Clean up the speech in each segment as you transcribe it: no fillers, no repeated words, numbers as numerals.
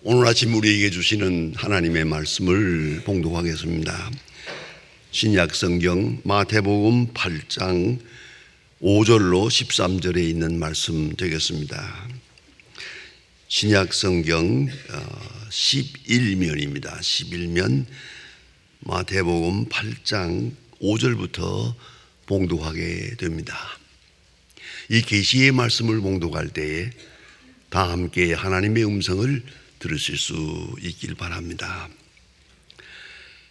오늘 아침 우리에게 주시는 하나님의 말씀을 봉독하겠습니다. 신약 성경 마태복음 8장 5절로 13절에 있는 말씀 되겠습니다. 신약 성경 11면입니다. 11면 마태복음 8장 5절부터 봉독하게 됩니다. 이 계시의 말씀을 봉독할 때에 다 함께 하나님의 음성을 들으실 수 있길 바랍니다.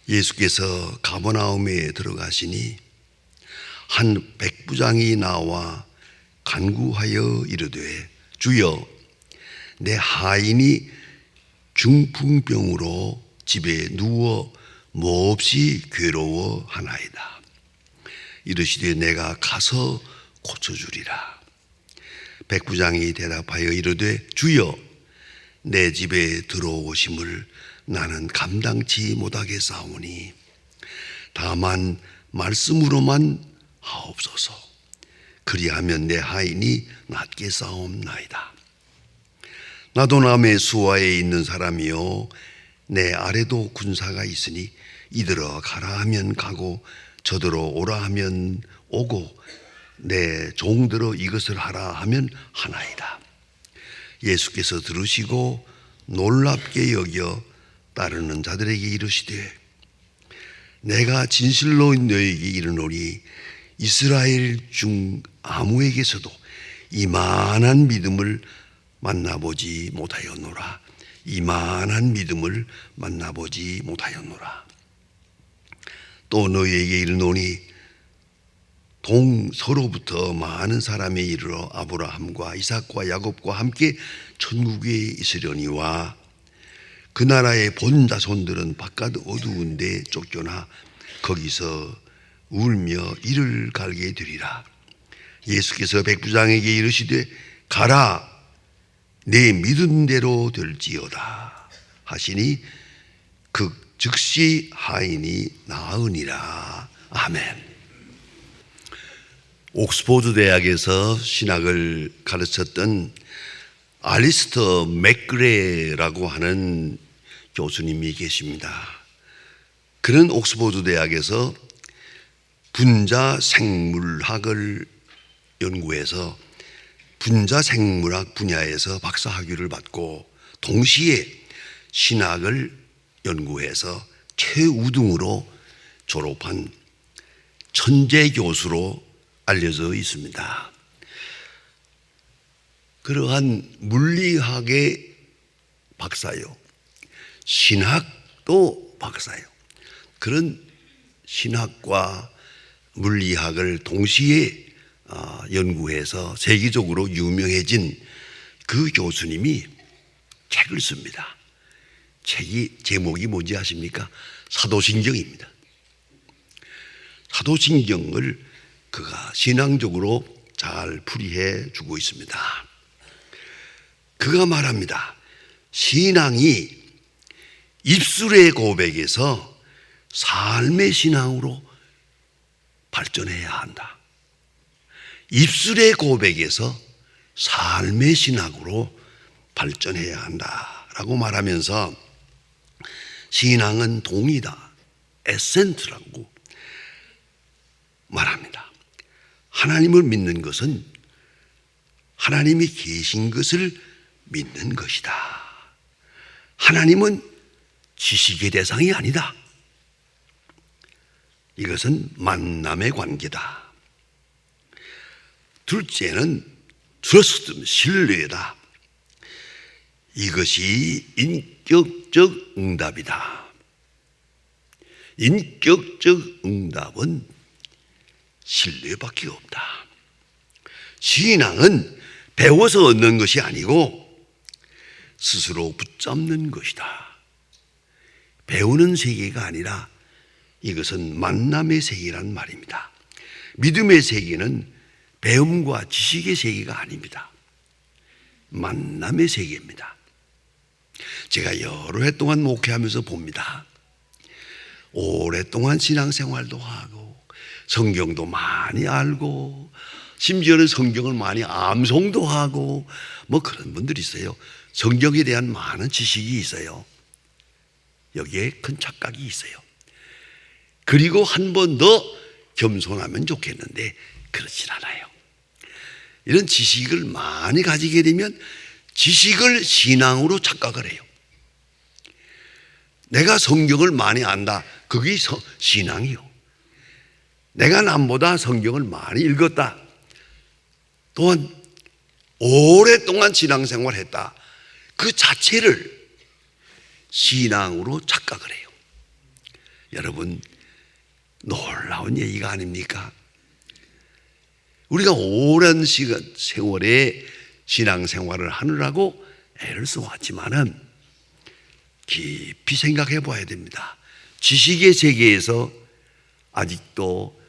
예수께서 가버나움에 들어가시니 한 백부장이 나와 간구하여 이르되 주여 내 하인이 중풍병으로 집에 누워 몹시 괴로워하나이다. 이르시되 내가 가서 고쳐주리라. 백부장이 대답하여 이르되 주여 내 집에 들어오심을 나는 감당치 못하겠사오니 다만 말씀으로만 하옵소서. 그리하면 내 하인이 낫겠사옵나이다. 나도 남의 수하에 있는 사람이요 내 아래도 군사가 있으니 이들어 가라 하면 가고 저들어 오라 하면 오고 내 종들어 이것을 하라 하면 하나이다. 예수께서 들으시고 놀랍게 여겨 따르는 자들에게 이르시되 내가 진실로 너에게 이르노니 이스라엘 중 아무에게서도 이만한 믿음을 만나보지 못하였노라. 이만한 믿음을 만나보지 못하였노라. 또 너희에게 이르노니 동서로부터 많은 사람이 이르러 아브라함과 이삭과 야곱과 함께 천국에 있으려니와 그 나라의 본 자손들은 바깥 어두운 데 쫓겨나 거기서 울며 이를 갈게 되리라. 예수께서 백부장에게 이르시되 가라 내 믿은 대로 될지어다 하시니 그 즉시 하인이 나으니라. 아멘. 옥스포드 대학에서 신학을 가르쳤던 알리스터 맥그레라고 하는 교수님이 계십니다. 그는 옥스포드 대학에서 분자생물학을 연구해서 분자생물학 분야에서 박사학위를 받고 동시에 신학을 연구해서 최우등으로 졸업한 천재 교수로 알려져 있습니다. 그러한 물리학의 박사요, 신학도 박사요. 그런 신학과 물리학을 동시에 연구해서 세계적으로 유명해진 그 교수님이 책을 씁니다. 책이 제목이 뭔지 아십니까? 사도신경입니다. 사도신경을 그가 신앙적으로 잘 풀이해 주고 있습니다. 그가 말합니다. 신앙이 입술의 고백에서 삶의 신앙으로 발전해야 한다. 입술의 고백에서 삶의 신앙으로 발전해야 한다라고 말하면서 신앙은 동이다, 에센트라고 말합니다. 하나님을 믿는 것은 하나님이 계신 것을 믿는 것이다. 하나님은 지식의 대상이 아니다. 이것은 만남의 관계다. 둘째는 트러스트, 신뢰다. 이것이 인격적 응답이다. 인격적 응답은 신뢰밖에 없다. 신앙은 배워서 얻는 것이 아니고 스스로 붙잡는 것이다. 배우는 세계가 아니라 이것은 만남의 세계란 말입니다. 믿음의 세계는 배움과 지식의 세계가 아닙니다. 만남의 세계입니다. 제가 여러 해 동안 목회하면서 봅니다. 오랫동안 신앙생활도 하고 성경도 많이 알고 심지어는 성경을 많이 암송도 하고 뭐 그런 분들이 있어요. 성경에 대한 많은 지식이 있어요. 여기에 큰 착각이 있어요. 그리고 한 번 더 겸손하면 좋겠는데 그렇진 않아요. 이런 지식을 많이 가지게 되면 지식을 신앙으로 착각을 해요. 내가 성경을 많이 안다, 그게 신앙이요. 내가 남보다 성경을 많이 읽었다, 또한 오랫동안 신앙생활을 했다, 그 자체를 신앙으로 착각을 해요. 여러분, 놀라운 얘기가 아닙니까? 우리가 오랜 세월에 신앙생활을 하느라고 애를 써왔지만은 깊이 생각해 봐야 됩니다. 지식의 세계에서 아직도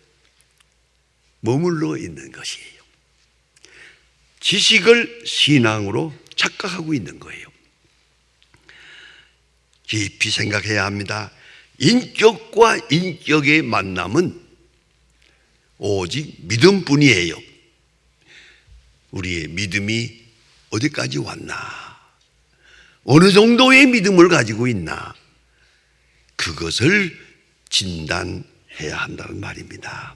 머물러 있는 것이에요. 지식을 신앙으로 착각하고 있는 거예요. 깊이 생각해야 합니다. 인격과 인격의 만남은 오직 믿음뿐이에요. 우리의 믿음이 어디까지 왔나? 어느 정도의 믿음을 가지고 있나? 그것을 진단해야 한다는 말입니다.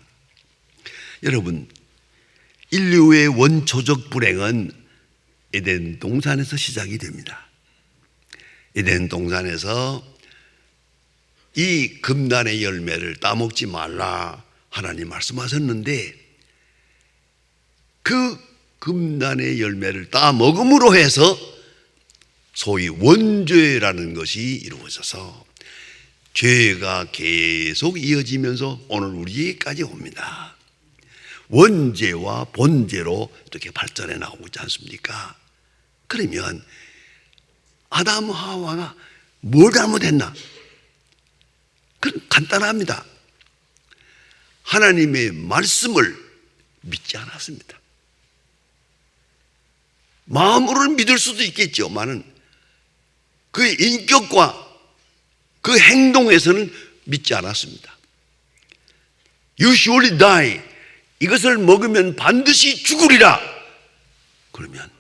여러분, 인류의 원초적 불행은 에덴 동산에서 시작이 됩니다. 에덴 동산에서 이 금단의 열매를 따먹지 말라 하나님 말씀하셨는데, 그 금단의 열매를 따먹음으로 해서 소위 원죄라는 것이 이루어져서 죄가 계속 이어지면서 오늘 우리에게까지 옵니다. 원죄와 본죄로 이렇게 발전해 나오고 있지 않습니까? 그러면 아담 하와가 뭘 잘못했나? 그건 간단합니다. 하나님의 말씀을 믿지 않았습니다. 마음으로는 믿을 수도 있겠지만은 그의 인격과 그 행동에서는 믿지 않았습니다. You surely die. 이것을 먹으면 반드시 죽으리라. 그러면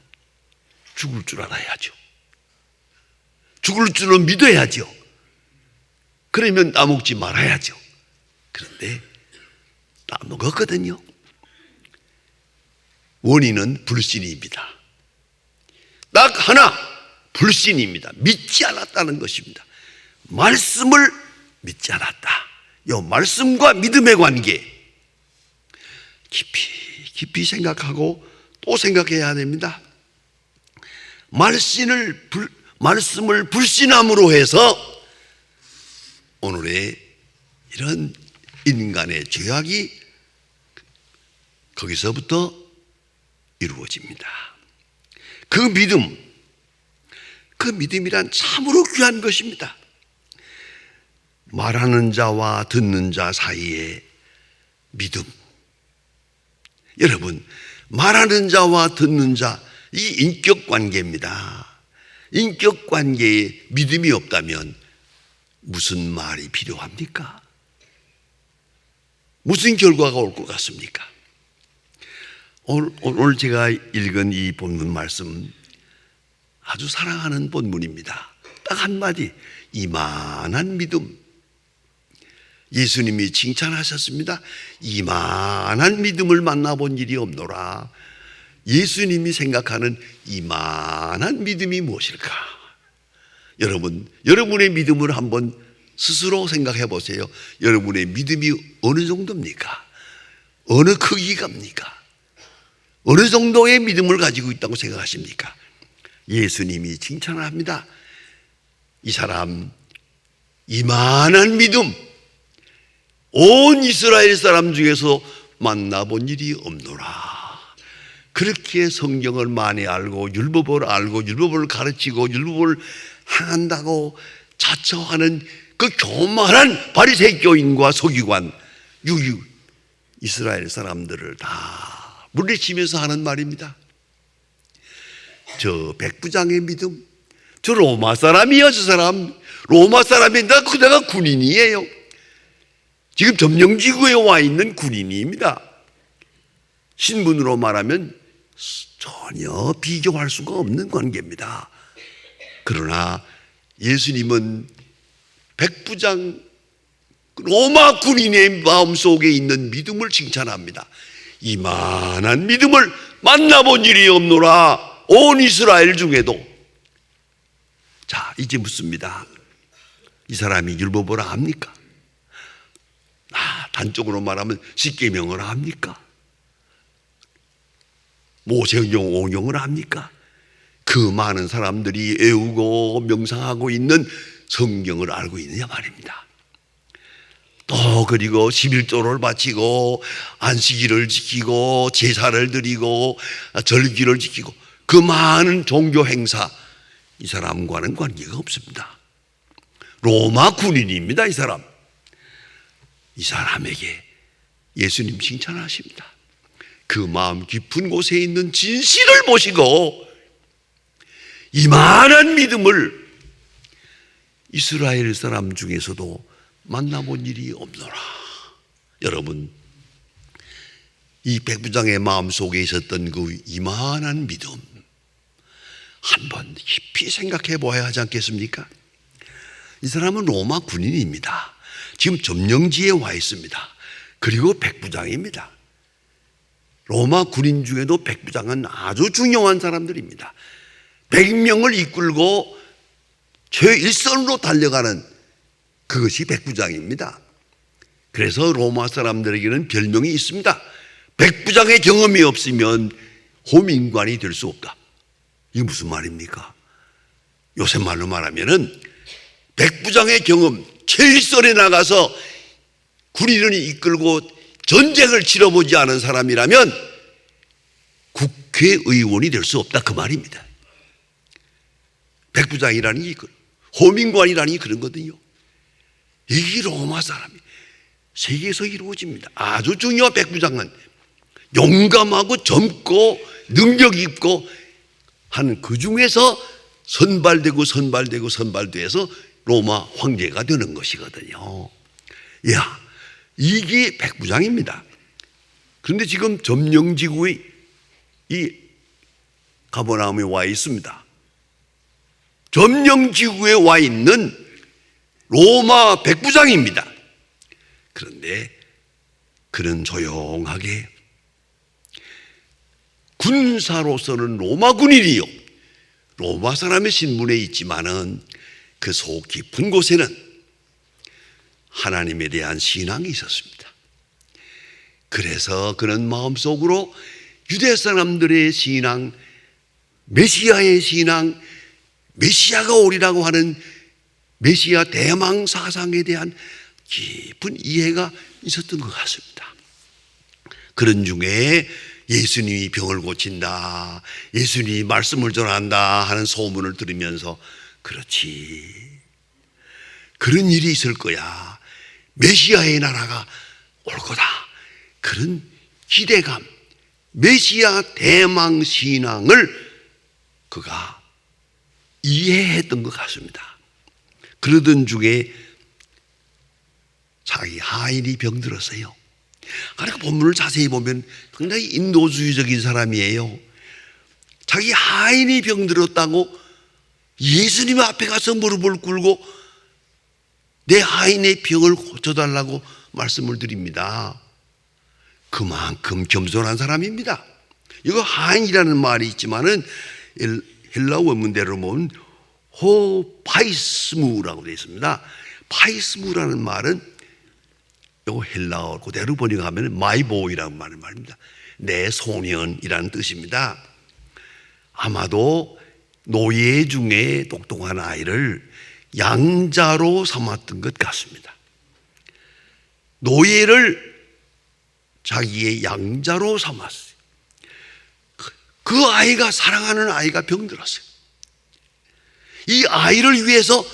죽을 줄 알아야죠. 죽을 줄로 믿어야죠. 그러면 따먹지 말아야죠. 그런데 따먹었거든요. 원인은 불신입니다. 딱 하나, 불신입니다. 믿지 않았다는 것입니다. 말씀을 믿지 않았다. 이 말씀과 믿음의 관계 깊이 생각하고 또 생각해야 됩니다. 말씀을 불신함으로 해서 오늘의 이런 인간의 죄악이 거기서부터 이루어집니다. 그 믿음이란 참으로 귀한 것입니다. 말하는 자와 듣는 자 사이의 믿음. 여러분, 말하는 자와 듣는 자, 이 인격 관계입니다. 인격 관계에 믿음이 없다면 무슨 말이 필요합니까? 무슨 결과가 올 것 같습니까? 오늘 제가 읽은 이 본문 말씀 아주 사랑하는 본문입니다. 딱 한마디, 이만한 믿음. 예수님이 칭찬하셨습니다. 이만한 믿음을 만나본 일이 없노라. 예수님이 생각하는 이만한 믿음이 무엇일까? 여러분, 여러분의 믿음을 한번 스스로 생각해 보세요. 여러분의 믿음이 어느 정도입니까? 어느 크기갑니까? 어느 정도의 믿음을 가지고 있다고 생각하십니까? 예수님이 칭찬을 합니다. 이 사람 이만한 믿음, 온 이스라엘 사람 중에서 만나본 일이 없노라. 그렇게 성경을 많이 알고 율법을 알고 율법을 가르치고 율법을 행한다고 자처하는 그 교만한 바리새인 교인과 서기관, 이스라엘 사람들을 다 물리치면서 하는 말입니다. 저 백부장의 믿음, 저 로마 사람이야. 저 사람 로마 사람인데 그대가 군인이에요. 지금 점령지구에 와 있는 군인입니다. 신분으로 말하면 전혀 비교할 수가 없는 관계입니다. 그러나 예수님은 백부장 로마 군인의 마음속에 있는 믿음을 칭찬합니다. 이만한 믿음을 만나본 일이 없노라 온 이스라엘 중에도. 자, 이제 묻습니다. 이 사람이 율법을 압니까? 단적으로 말하면 십계명을 압니까? 모세경 오경을 압니까? 그 많은 사람들이 외우고 명상하고 있는 성경을 알고 있느냐 말입니다. 또 그리고 11조를 바치고 안식일을 지키고 제사를 드리고 절기를 지키고 그 많은 종교 행사, 이 사람과는 관계가 없습니다. 로마 군인입니다. 이 사람. 이 사람에게 예수님 칭찬하십니다. 그 마음 깊은 곳에 있는 진실을 보시고 이만한 믿음을 이스라엘 사람 중에서도 만나본 일이 없노라. 여러분, 이 백부장의 마음속에 있었던 그 이만한 믿음 한번 깊이 생각해 보아야 하지 않겠습니까? 이 사람은 로마 군인입니다. 지금 점령지에 와 있습니다. 그리고 백부장입니다. 로마 군인 중에도 백부장은 아주 중요한 사람들입니다. 100명을 이끌고 최일선으로 달려가는 그것이 백부장입니다. 그래서 로마 사람들에게는 별명이 있습니다. 백부장의 경험이 없으면 호민관이 될 수 없다. 이게 무슨 말입니까? 요새 말로 말하면은 백부장의 경험, 최일선에 나가서 군인을 이끌고 전쟁을 치러보지 않은 사람이라면 국회의원이 될 수 없다, 그 말입니다. 백부장이라는 게 호민관이라는 게 그런 거거든요. 이게 로마 사람이 세계에서 이루어집니다. 아주 중요한 백부장은 용감하고 젊고 능력 있고 한 그 중에서 선발돼서 로마 황제가 되는 것이거든요. 야, 이게 백부장입니다. 그런데 지금 점령지구에 이 가버나움에 와 있습니다. 점령지구에 와 있는 로마 백부장입니다. 그런데 그는 조용하게 군사로서는 로마 군인이요, 로마 사람의 신분에 있지만은 그 속 깊은 곳에는 하나님에 대한 신앙이 있었습니다. 그래서 그는 마음속으로 유대 사람들의 신앙, 메시아의 신앙, 메시아가 오리라고 하는 메시아 대망 사상에 대한 깊은 이해가 있었던 것 같습니다. 그런 중에 예수님이 병을 고친다, 예수님이 말씀을 전한다 하는 소문을 들으면서 그렇지, 그런 일이 있을 거야, 메시아의 나라가 올 거다, 그런 기대감, 메시아 대망 신앙을 그가 이해했던 것 같습니다. 그러던 중에 자기 하인이 병들었어요. 그러니까 본문을 자세히 보면 굉장히 인도주의적인 사람이에요. 자기 하인이 병들었다고 예수님 앞에 가서 무릎을 꿇고 내 하인의 병을 고쳐달라고 말씀을 드립니다. 그만큼 겸손한 사람입니다. 이거 하인이라는 말이 있지만은 헬라 원문대로 보면 호파이스무라고 되어 있습니다. 파이스무라는 말은 이거 헬라어 그대로 번역하면 마이보이라는 말입니다. 내 소년이라는 뜻입니다. 아마도 노예 중에 똑똑한 아이를 양자로 삼았던 것 같습니다. 노예를 자기의 양자로 삼았어요. 그 아이가, 사랑하는 아이가 병들었어요. 이 아이를 위해서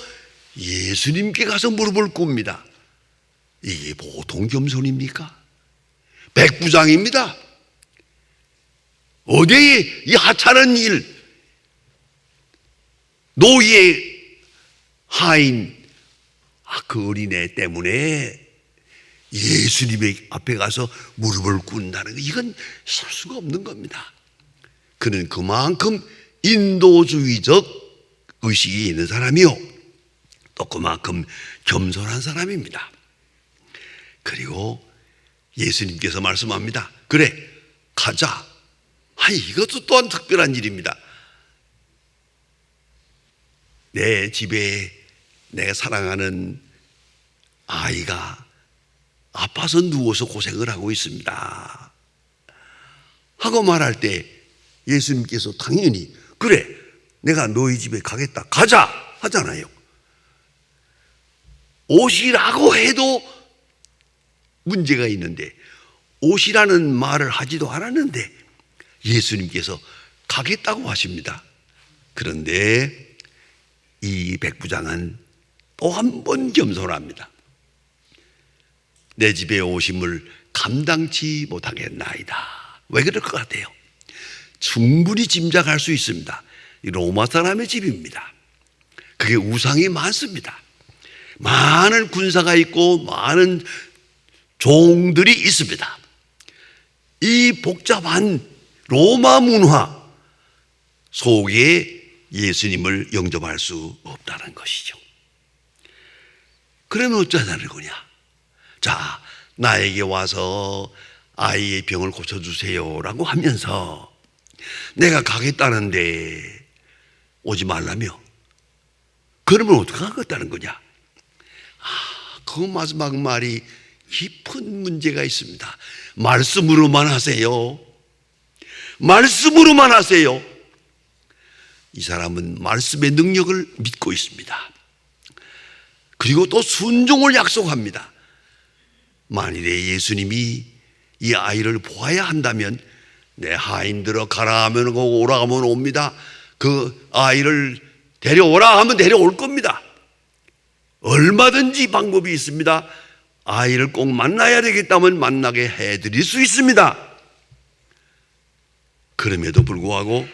예수님께 가서 무릎을 꿇습니다. 이게 보통 겸손입니까? 백부장입니다. 어디에 이 하찮은 일, 노예 하인, 그 어린애 때문에 예수님의 앞에 가서 무릎을 꿇는다는 거, 이건 있을 수가 없는 겁니다. 그는 그만큼 인도주의적 의식이 있는 사람이요, 또 그만큼 겸손한 사람입니다. 그리고 예수님께서 말씀합니다. 그래, 가자. 이것도 또한 특별한 일입니다. 내 집에 내가 사랑하는 아이가 아파서 누워서 고생을 하고 있습니다 하고 말할 때 예수님께서 당연히 그래, 내가 너희 집에 가겠다, 가자 하잖아요. 오시라고 해도 문제가 있는데, 오시라는 말을 하지도 않았는데 예수님께서 가겠다고 하십니다. 그런데 이 백부장은 또 한 번 겸손합니다. 내 집에 오심을 감당치 못하겠나이다. 왜 그럴 것 같아요? 충분히 짐작할 수 있습니다. 로마 사람의 집입니다. 그게 우상이 많습니다. 많은 군사가 있고 많은 종들이 있습니다. 이 복잡한 로마 문화 속에 예수님을 영접할 수 없다는 것이죠. 그러면 어쩌자는 거냐? 자, 나에게 와서 아이의 병을 고쳐주세요 라고 하면서 내가 가겠다는데 오지 말라며, 그러면 어떻게 하겠다는 거냐? 그 마지막 말이 깊은 문제가 있습니다. 말씀으로만 하세요. 말씀으로만 하세요. 이 사람은 말씀의 능력을 믿고 있습니다. 그리고 또 순종을 약속합니다. 만일에 예수님이 이 아이를 보아야 한다면 내 하인들어 가라 하면 오고 오라 하면 옵니다. 그 아이를 데려오라 하면 데려올 겁니다. 얼마든지 방법이 있습니다. 아이를 꼭 만나야 되겠다면 만나게 해드릴 수 있습니다. 그럼에도 불구하고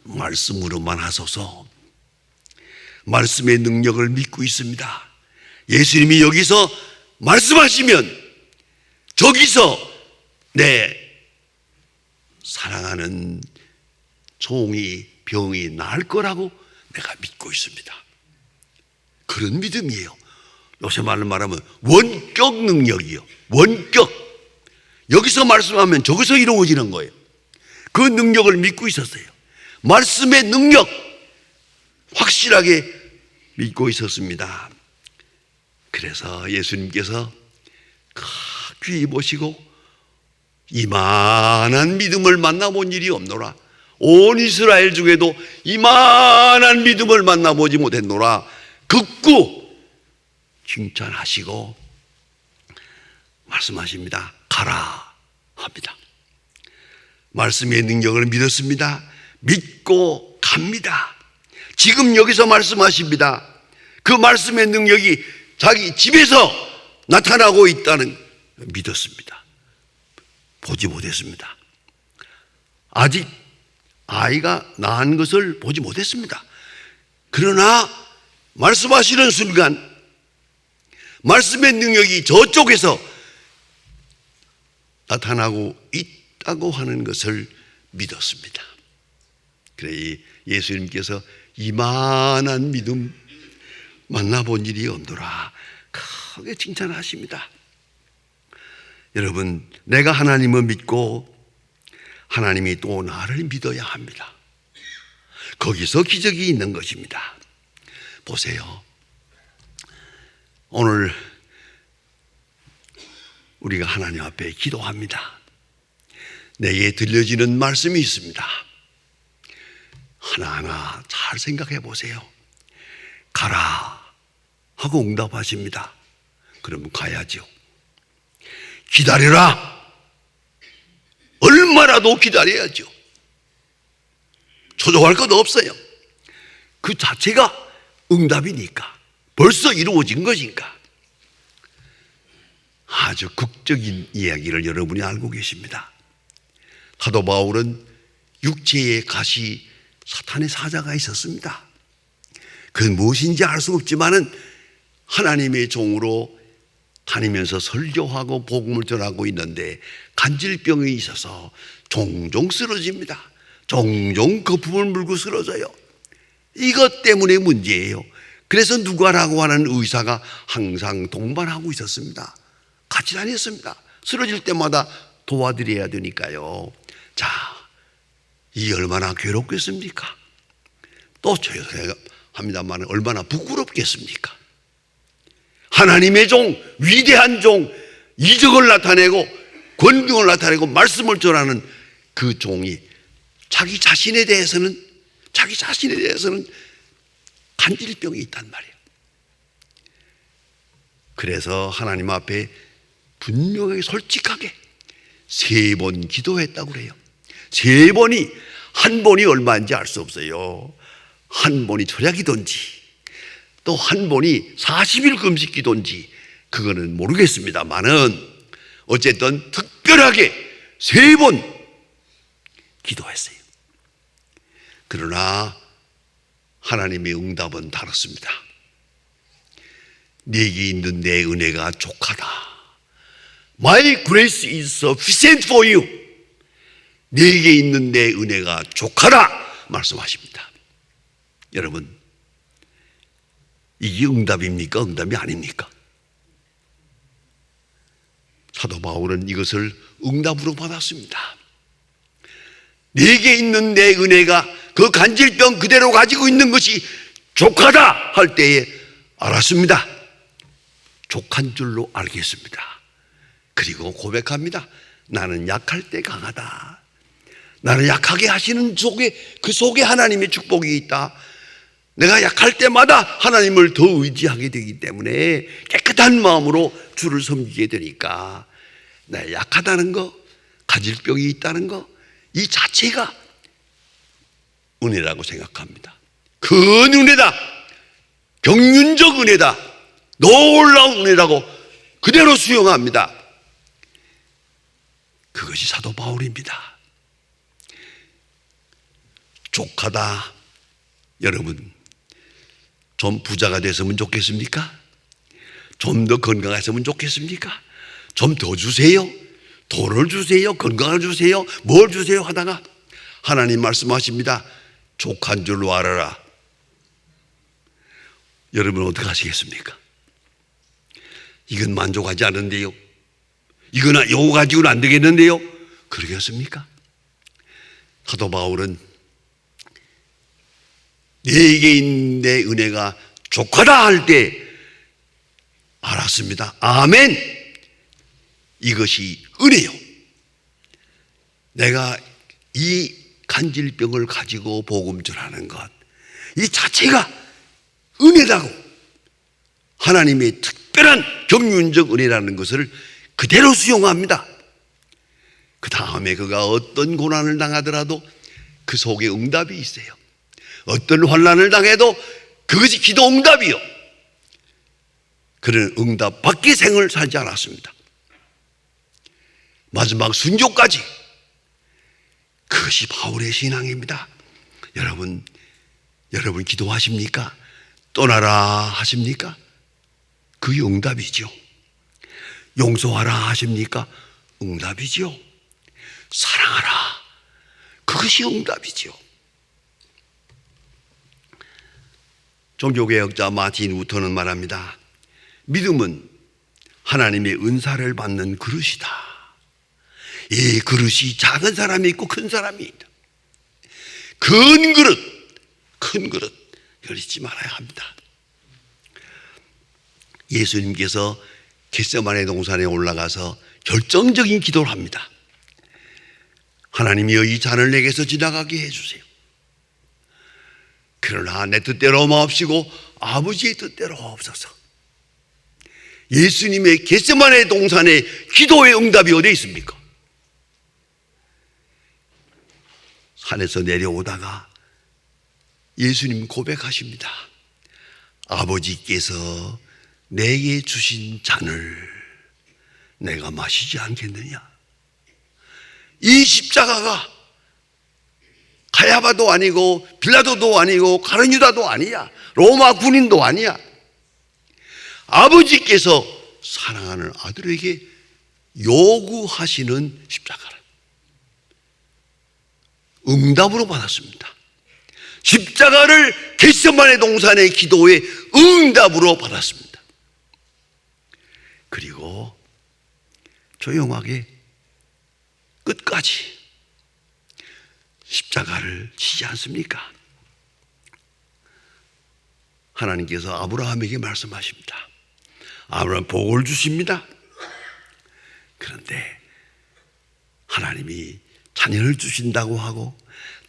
말씀으로만 하소서, 말씀의 능력을 믿고 있습니다. 예수님이 여기서 말씀하시면 저기서 내 사랑하는 종이 병이 나을 거라고 내가 믿고 있습니다. 그런 믿음이에요. 요새 말로 말하면 원격 능력이요. 원격. 여기서 말씀하면 저기서 이루어지는 거예요. 그 능력을 믿고 있었어요. 말씀의 능력 확실하게 믿고 있었습니다. 그래서 예수님께서 귀히 보시고 이만한 믿음을 만나본 일이 없노라. 온 이스라엘 중에도 이만한 믿음을 만나보지 못했노라. 극구 칭찬하시고 말씀하십니다. 가라 합니다. 말씀의 능력을 믿었습니다. 믿고 갑니다. 지금 여기서 말씀하십니다. 그 말씀의 능력이 자기 집에서 나타나고 있다는 믿었습니다. 보지 못했습니다. 아직 아이가 낳은 것을 보지 못했습니다. 그러나 말씀하시는 순간 말씀의 능력이 저쪽에서 나타나고 있다고 하는 것을 믿었습니다. 그래 예수님께서 이만한 믿음 만나본 일이 없노라 크게 칭찬하십니다. 여러분, 내가 하나님을 믿고 하나님이 또 나를 믿어야 합니다. 거기서 기적이 있는 것입니다. 보세요. 오늘 우리가 하나님 앞에 기도합니다. 내게 들려지는 말씀이 있습니다. 하나하나 잘 생각해 보세요. 가라 하고 응답하십니다. 그러면 가야죠. 기다려라. 얼마라도 기다려야죠. 초조할 것 없어요. 그 자체가 응답이니까, 벌써 이루어진 것이니까. 아주 극적인 이야기를 여러분이 알고 계십니다. 사도 바울은 육체의 가시 사탄의 사자가 있었습니다. 그건 무엇인지 알 수 없지만은 하나님의 종으로 다니면서 설교하고 복음을 전하고 있는데 간질병이 있어서 종종 쓰러집니다. 종종 거품을 물고 쓰러져요. 이것 때문에 문제예요. 그래서 누가라고 하는 의사가 항상 동반하고 있었습니다. 같이 다녔습니다. 쓰러질 때마다 도와드려야 되니까요. 자, 이게 얼마나 괴롭겠습니까? 또 제가 합니다만 얼마나 부끄럽겠습니까? 하나님의 종, 위대한 종, 이적을 나타내고 권능을 나타내고 말씀을 전하는 그 종이 자기 자신에 대해서는 간질병이 있단 말이에요. 그래서 하나님 앞에 분명하게 솔직하게 3번 기도했다고 그래요. 3번이, 한 번이 얼마인지 알 수 없어요. 한 번이 철야기도인지 또 한 번이 40일 금식 기도인지 그거는 모르겠습니다만은 어쨌든 특별하게 3번 기도했어요. 그러나 하나님의 응답은 다릅니다. 네게 있는 내 은혜가 족하다. My grace is sufficient for you. 네게 있는 내 은혜가 족하다 말씀하십니다. 여러분, 이게 응답입니까? 응답이 아닙니까? 사도 바울은 이것을 응답으로 받았습니다. 네게 있는 내 은혜가 그 간질병 그대로 가지고 있는 것이 족하다 할 때에 알았습니다. 족한 줄로 알겠습니다. 그리고 고백합니다. 나는 약할 때 강하다. 나를 약하게 하시는 그 속에 하나님의 축복이 있다. 내가 약할 때마다 하나님을 더 의지하게 되기 때문에 깨끗한 마음으로 주를 섬기게 되니까 내가 약하다는 거, 가질병이 있다는 거, 이 자체가 은혜라고 생각합니다. 큰 은혜다. 경륜적 은혜다. 놀라운 은혜라고 그대로 수용합니다. 그것이 사도 바울입니다. 족하다. 여러분, 좀 부자가 됐으면 좋겠습니까? 좀 더 건강했으면 좋겠습니까? 좀 더 주세요. 돈을 주세요. 건강을 주세요. 뭘 주세요 하다가 하나님 말씀하십니다. 족한 줄로 알아라. 여러분 어떻게 하시겠습니까? 이건 만족하지 않은데요. 이건 요거 가지고는 안 되겠는데요. 그러겠습니까? 사도 바울은 내게 있는 내 은혜가 족하다 할 때 알았습니다. 아멘. 이것이 은혜요. 내가 이 간질병을 가지고 복음 전하는 것, 이 자체가 은혜라고, 하나님의 특별한 경륜적 은혜라는 것을 그대로 수용합니다. 그 다음에 그가 어떤 고난을 당하더라도 그 속에 응답이 있어요. 어떤 환난을 당해도 그것이 기도 응답이요. 그런 응답 밖의 생을 살지 않았습니다. 마지막 순교까지. 그것이 바울의 신앙입니다. 여러분 기도하십니까? 떠나라 하십니까? 그게 응답이죠. 용서하라 하십니까? 응답이죠. 사랑하라. 그것이 응답이죠. 종교개혁자 마틴 루터는 말합니다. 믿음은 하나님의 은사를 받는 그릇이다. 이 그릇이 작은 사람이 있고 큰 사람이 있다. 큰 그릇 열리지 말아야 합니다. 예수님께서 겟세마네 동산에 올라가서 결정적인 기도를 합니다. 하나님이여 이 잔을 내게서 지나가게 해주세요. 그러나 내 뜻대로 마옵시고 아버지의 뜻대로 없어서. 예수님의 겟세마네 동산의 기도의 응답이 어디에 있습니까? 산에서 내려오다가 예수님 고백하십니다. 아버지께서 내게 주신 잔을 내가 마시지 않겠느냐? 이 십자가가 가야바도 아니고 빌라도도 아니고 가르유다도 아니야. 로마 군인도 아니야. 아버지께서 사랑하는 아들에게 요구하시는 십자가를 응답으로 받았습니다. 십자가를 겟세마네 동산의 기도의 응답으로 받았습니다. 그리고 조용하게 끝까지 십자가를 지지 않습니까? 하나님께서 아브라함에게 말씀하십니다. 아브라함 복을 주십니다. 그런데 하나님이 자녀를 주신다고 하고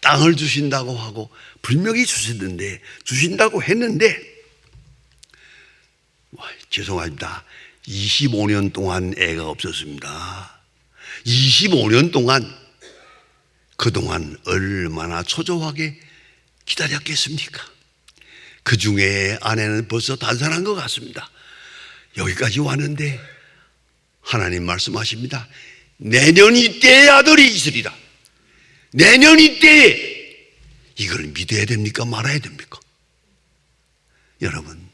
땅을 주신다고 하고 분명히 주신다고 했는데 죄송합니다. 25년 동안 애가 없었습니다. 25년 동안 그동안 얼마나 초조하게 기다렸겠습니까? 그 중에 아내는 벌써 단산한 것 같습니다. 여기까지 왔는데 하나님 말씀하십니다. 내년 이때에 아들이 있으리라. 내년 이때에. 이걸 믿어야 됩니까? 말아야 됩니까? 여러분,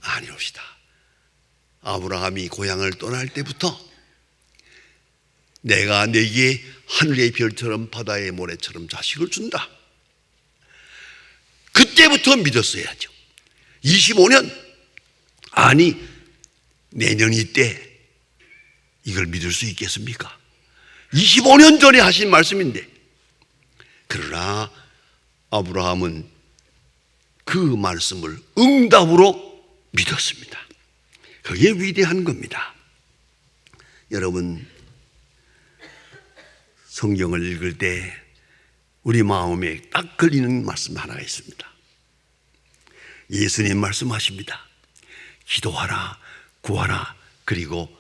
아니옵시다. 아브라함이 고향을 떠날 때부터 내가 네게 하늘의 별처럼 바다의 모래처럼 자식을 준다. 그때부터 믿었어야죠. 25년, 아니 내년 이때 이걸 믿을 수 있겠습니까? 25년 전에 하신 말씀인데. 그러나 아브라함은 그 말씀을 응답으로 믿었습니다. 그게 위대한 겁니다. 여러분, 성경을 읽을 때 우리 마음에 딱 걸리는 말씀 하나가 있습니다. 예수님 말씀하십니다. 기도하라, 구하라, 그리고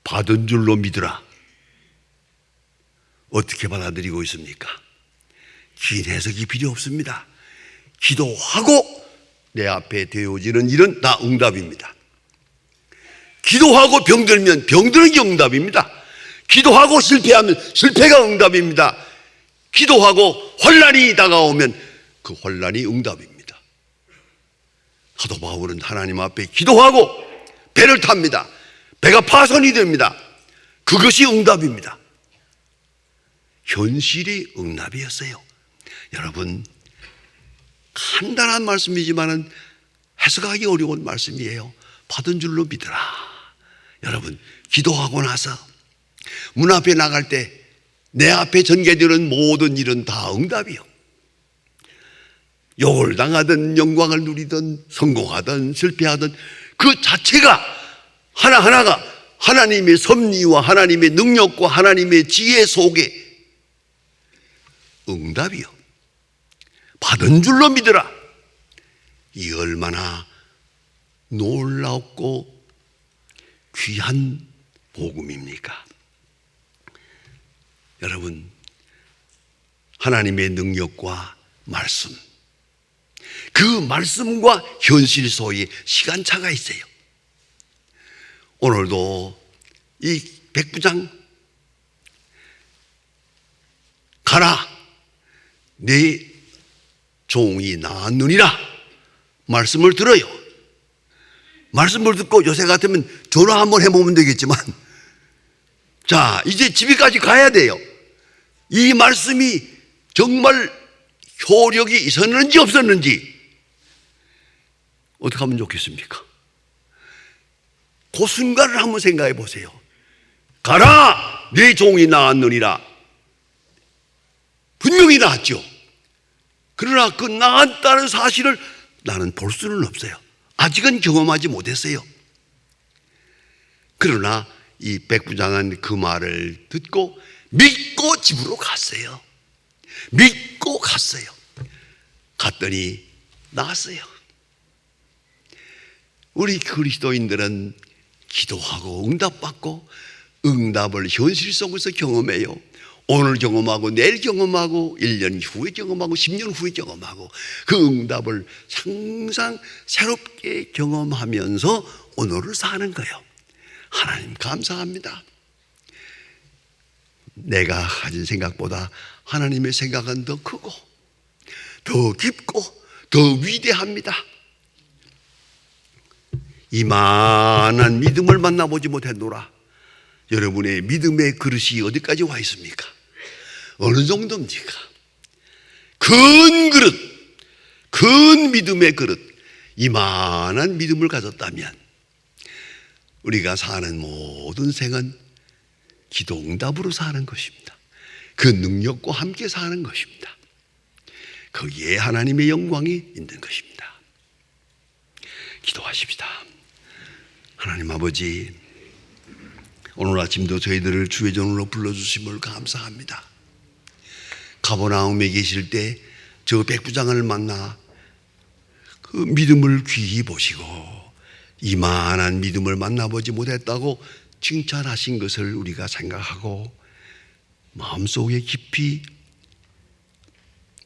받은 줄로 믿으라. 어떻게 받아들이고 있습니까? 긴 해석이 필요 없습니다. 기도하고 내 앞에 되어지는 일은 다 응답입니다. 기도하고 병들면 병드는 게 응답입니다. 기도하고 실패하면 실패가 응답입니다. 기도하고 환난이 다가오면 그 환난이 응답입니다. 사도 바울은 하나님 앞에 기도하고 배를 탑니다. 배가 파손이 됩니다. 그것이 응답입니다. 현실이 응답이었어요. 여러분, 간단한 말씀이지만 해석하기 어려운 말씀이에요. 받은 줄로 믿으라. 여러분, 기도하고 나서 문 앞에 나갈 때 내 앞에 전개되는 모든 일은 다 응답이요. 욕을 당하든 영광을 누리든 성공하든 실패하든 그 자체가 하나하나가 하나님의 섭리와 하나님의 능력과 하나님의 지혜 속에 응답이요. 받은 줄로 믿으라. 이 얼마나 놀랍고 귀한 복음입니까? 여러분, 하나님의 능력과 말씀, 그 말씀과 현실 사이에 시간차가 있어요. 오늘도 이 백부장, 가라, 내 종이 나았느니라 말씀을 들어요. 말씀을 듣고 요새 같으면 전화 한번 해보면 되겠지만, 자, 이제 집에까지 가야 돼요. 이 말씀이 정말 효력이 있었는지 없었는지 어떻게 하면 좋겠습니까? 그 순간을 한번 생각해 보세요. 가라, 내 종이 나았느니라. 분명히 나았죠. 그러나 그 나았다는 사실을 나는 볼 수는 없어요. 아직은 경험하지 못했어요. 그러나 이 백부장은 그 말을 듣고 믿고 집으로 갔어요. 믿고 갔어요. 갔더니 나았어요. 우리 그리스도인들은 기도하고 응답받고 응답을 현실 속에서 경험해요. 오늘 경험하고 내일 경험하고 1년 후에 경험하고 10년 후에 경험하고 그 응답을 항상 새롭게 경험하면서 오늘을 사는 거예요. 하나님 감사합니다. 내가 가진 생각보다 하나님의 생각은 더 크고 더 깊고 더 위대합니다. 이만한 믿음을 만나보지 못했노라. 여러분의 믿음의 그릇이 어디까지 와 있습니까? 어느 정도입니까? 큰 그릇, 큰 믿음의 그릇, 이만한 믿음을 가졌다면 우리가 사는 모든 생은 기도응답으로 사는 것입니다. 그 능력과 함께 사는 것입니다. 거기에 하나님의 영광이 있는 것입니다. 기도하십시다. 하나님 아버지, 오늘 아침도 저희들을 주의 전으로 불러주심을 감사합니다. 가버나움에 계실 때 저 백부장을 만나 그 믿음을 귀히 보시고 이만한 믿음을 만나보지 못했다고 칭찬하신 것을 우리가 생각하고 마음속에 깊이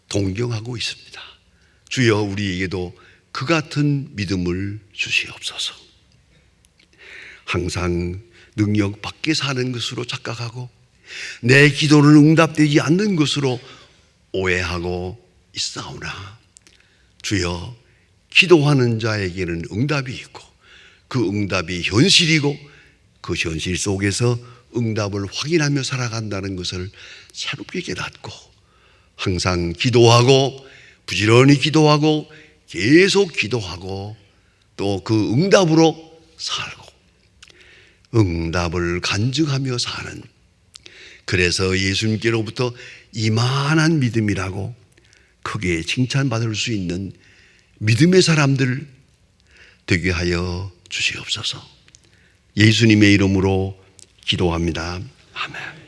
동경하고 있습니다. 주여, 우리에게도 그 같은 믿음을 주시옵소서. 항상 능력 밖에 사는 것으로 착각하고 내 기도는 응답되지 않는 것으로 오해하고 있사오나 주여, 기도하는 자에게는 응답이 있고 그 응답이 현실이고 그 현실 속에서 응답을 확인하며 살아간다는 것을 새롭게 깨닫고 항상 기도하고 부지런히 기도하고 계속 기도하고 또 그 응답으로 살고 응답을 간증하며 사는, 그래서 예수님께로부터 이만한 믿음이라고 크게 칭찬받을 수 있는 믿음의 사람들 되게 하여 주시옵소서. 예수님의 이름으로 기도합니다. 아멘.